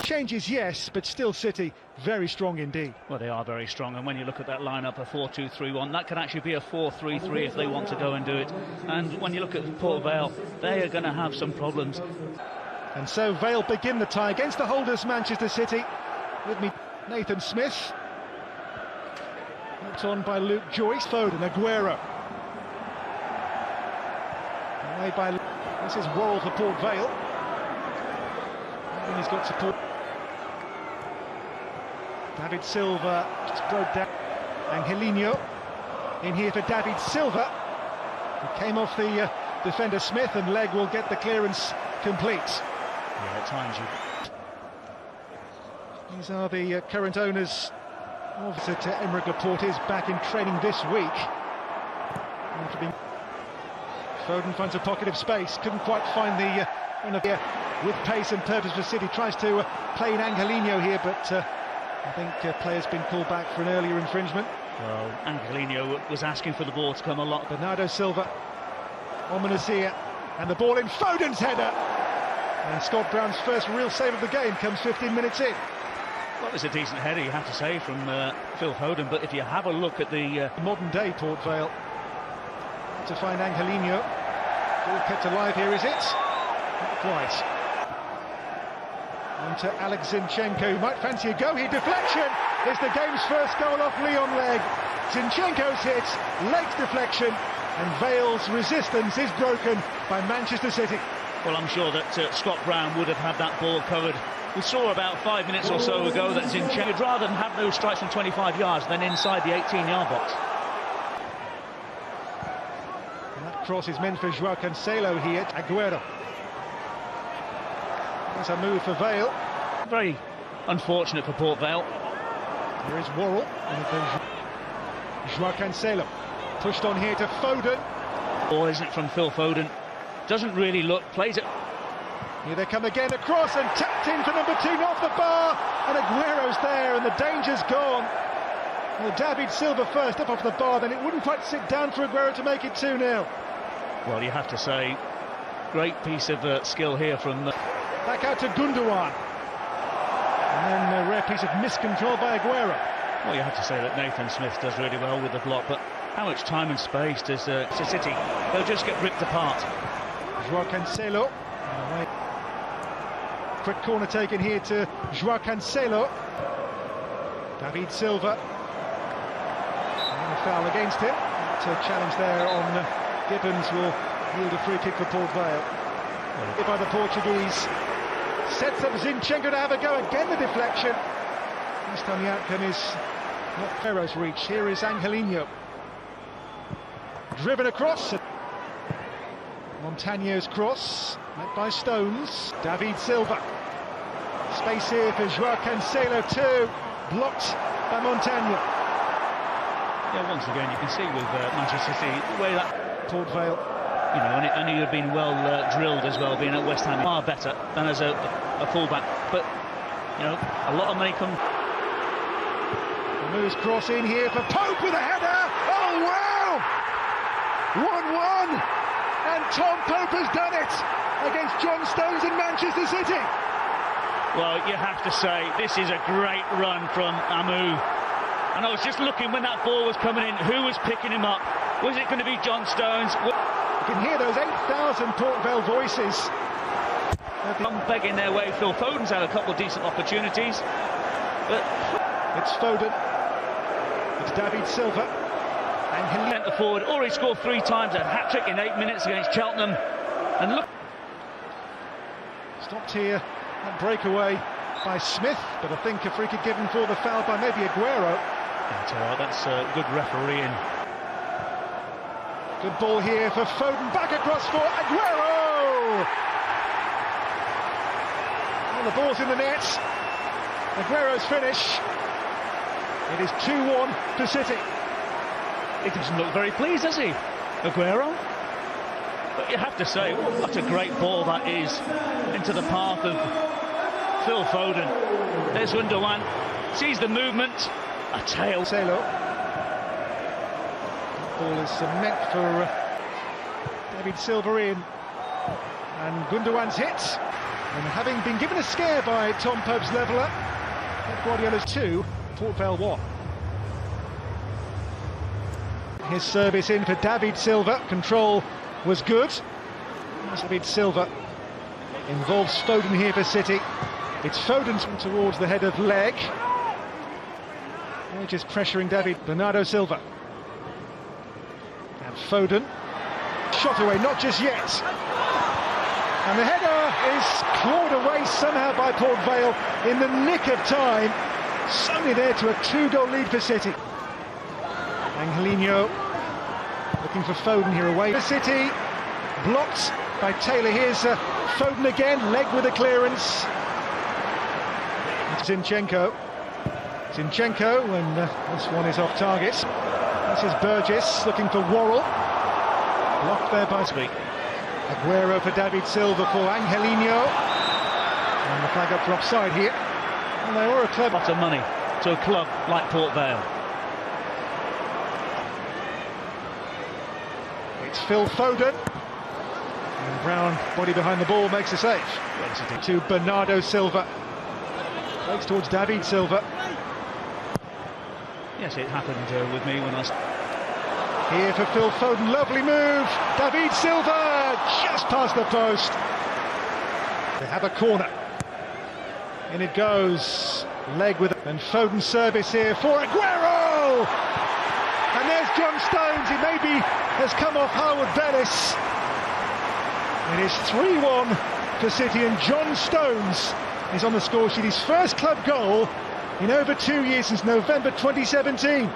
Changes, yes, but still City very strong indeed. Well, they are very strong, and when you look at that lineup, a 4-2-3-1, that could actually be a 4-3-3 if they want to go and do it. And when you look at Port Vale, they are going to have some problems. And so Vale begin the tie against the holders, Manchester City. With me, Nathan Smith. Looked on by Luke Joyce, Foden, Aguero. Away by... This is Worrell for Port Vale. And he's got support. David Silva just broke down. Híghlíghts in here for David Silva. He came off the defender Smith, and Leg will get the clearance complete. Yeah, at times you... These are the current owners of Emerick Laporte is back in training this week. Foden finds a pocket of space, couldn't quite find the with pace and purpose for City. Tries to play in Híghlíghts here, but I think player's been called back for an earlier infringement. Well, Híghlíghts was asking for the ball to come a lot. Bernardo Silva, ominous here, and the ball in Foden's header. And Scott Brown's first real save of the game comes 15 minutes in. Well, it's a decent header, you have to say, from Phil Foden, but if you have a look at the... modern day Port Vale to find Híghlíghts. Ball kept alive here, is it? Not quite. On to Alex Zinchenko, who might fancy a go here. Deflection is the game's first goal off Leon Leg. Zinchenko's hit, Leg's deflection, and Vale's resistance is broken by Manchester City. Well, I'm sure that Scott Brown would have had that ball covered. We saw about 5 minutes or so ago that Zinchenko would rather than have those strikes from 25 yards than inside the 18-yard box. And that cross is meant for João Cancelo here. Aguero. There's a move for Vale. Very unfortunate for Port Vale. There is Worrell. João Cancelo. Pushed on here to Foden. Ball isn't it from Phil Foden. Doesn't really look, plays it. Here they come again, across and tapped in for number 2, off the bar, and Aguero's there, and the danger's gone. Well, David Silva first up off the bar, then it wouldn't quite sit down for Aguero to make it 2-0. Well, you have to say, great piece of skill here from... Back out to Gundogan. And then a rare piece of miscontrol by Aguero. Well, you have to say that Nathan Smith does really well with the block, but how much time and space does City? They'll just get ripped apart. João Cancelo. Quick corner taken here to João Cancelo. David Silva. And a foul against him. That challenge there on Gibbons will yield a free kick for Port Vale. Well, by the Portuguese. Sets up Zinchenko to have a go. Again the deflection. This time the outcome is not Ferro's reach. Here is Híghlíghts. Driven across. Montagno's cross, met by Stones. David Silva. Space here for João Cancelo too. Blocked by Montagno. Yeah, once again you can see with Manchester City the way that Port Vale, you know, and he had been well drilled as well, being at West Ham, far better than as a fullback. But you know, a lot of money come. The moves cross in here for Pope with a header. Oh wow! 1-1. And Tom Pope has done it against John Stones in Manchester City. Well, you have to say, this is a great run from Amu. And I was just looking when that ball was coming in, who was picking him up? Was it going to be John Stones? You can hear those 8,000 Port Vale voices. I'm begging their way. Phil Foden's had a couple of decent opportunities. But it's Foden. It's David Silva. And he centre forward, already scored 3 times, a hat-trick in 8 minutes against Cheltenham. And look... Stopped here, that breakaway by Smith, but I think a free kick given for the foul by maybe Aguero. That's all right, that's good refereeing. Good ball here for Foden, back across for Aguero! Well, the ball's in the net. Aguero's finish. It is 2-1 to City. He doesn't look very pleased, does he, Aguero? But you have to say, what a great ball that is into the path of Phil Foden. There's Gundogan, sees the movement, a tail. Cancelo. Ball is meant for David Silva in, and Gundogan's hit. And having been given a scare by Tom Pope's leveller, Pep Guardiola's 2, Port Vale 1. His service in for David Silva. Control was good. David Silva involves Foden here for City. It's Foden towards the head of leg. They're just pressuring David. Bernardo Silva. And Foden. Shot away, not just yet. And the header is clawed away somehow by Port Vale in the nick of time. Suddenly there to a 2-goal lead for City. Angelino looking for Foden here away. The City blocked by Taylor. Here's Foden again, leg with a clearance. Zinchenko. And this one is off target. This is Burgess looking for Worrell. Blocked there by Speak. Aguero for David Silva for Angelino. And the flag up for offside here. And they were a club. Lots of money to a club like Port Vale. It's Phil Foden. And Brown, body behind the ball, makes a save. To Bernardo Silva. Breaks towards David Silva. Yes, it happened with me when I... Here for Phil Foden, lovely move. David Silva just past the post. They have a corner. In it goes. Leg with it. And Foden's service here for Aguero. And there's John Stones. He maybe has come off Howard Bellis. It is 3-1 for City, and John Stones is on the score sheet. His first club goal in over 2 years, since November 2017.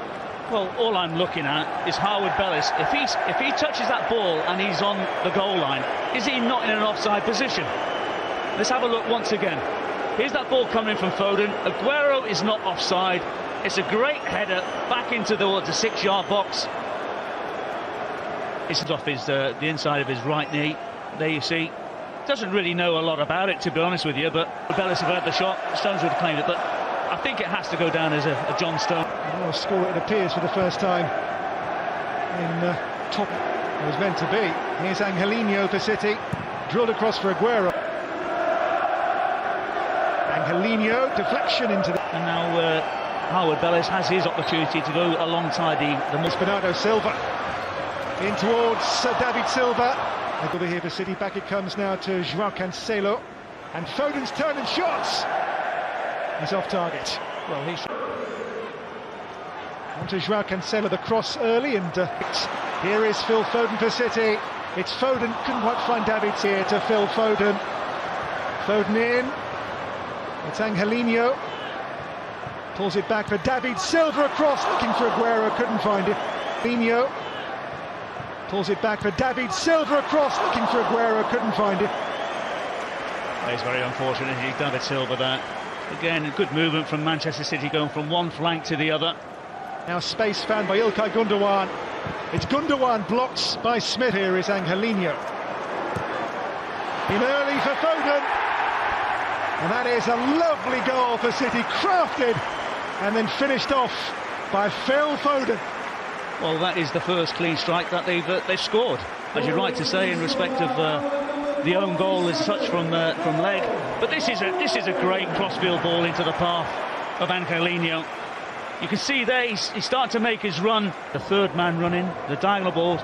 Well, all I'm looking at is Howard Bellis. If he touches that ball and he's on the goal line, is he not in an offside position? Let's have a look once again. Here's that ball coming from Foden. Aguero is not offside. It's a great header back into the 6-yard box. It's off the inside of his right knee. There you see. Doesn't really know a lot about it, to be honest with you, but Bellis have had the shot. Stones would have claimed it, but I think it has to go down as a John Stone. A score, it appears, for the first time in top it was meant to be. Here's Angelino for City, drilled across for Aguero. Angelino, deflection into the... And now Howard Bellis has his opportunity to go alongside the... Bernardo Silva in towards David Silva. They'll be here for City. Back it comes now to João Cancelo, and Foden's turn and shots. He's off target. Well, he's... On to João Cancelo, the cross early, and here is Phil Foden for City. It's Foden, couldn't quite find David's here to Phil Foden. Foden in. It's Angelino. Pulls it back for David Silva across, looking for Aguero, couldn't find it. Angelino. Pulls it back for David Silva across, looking for Aguero, couldn't find it. It's very unfortunate, David Silva there. Again, a good movement from Manchester City, going from one flank to the other. Now space found by Ilkay Gundogan. It's Gundogan blocked by Smith. Here is Angelino. In early for Foden. And that is a lovely goal for City, crafted and then finished off by Phil Foden. Well, that is the first clean strike that they've scored, as you're right to say, in respect of the own goal as such from leg. But this is a great crossfield ball into the path of Angelino. You can see there he's starting to make his run. The third man running, the diagonal ball,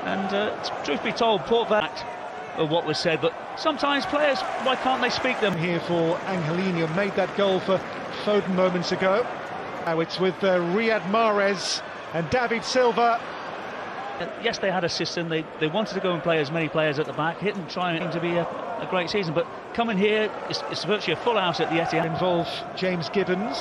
and truth be told, Port Vale of what was said. But sometimes players, why can't they speak them? Here for Angelino, made that goal for Foden moments ago. Now it's with Riyad Mahrez and David Silva. Yes, they had a system. They wanted to go and play as many players at the back, trying to be a great season. But coming here, it's virtually a full house at the Etihad. Involve James Gibbons.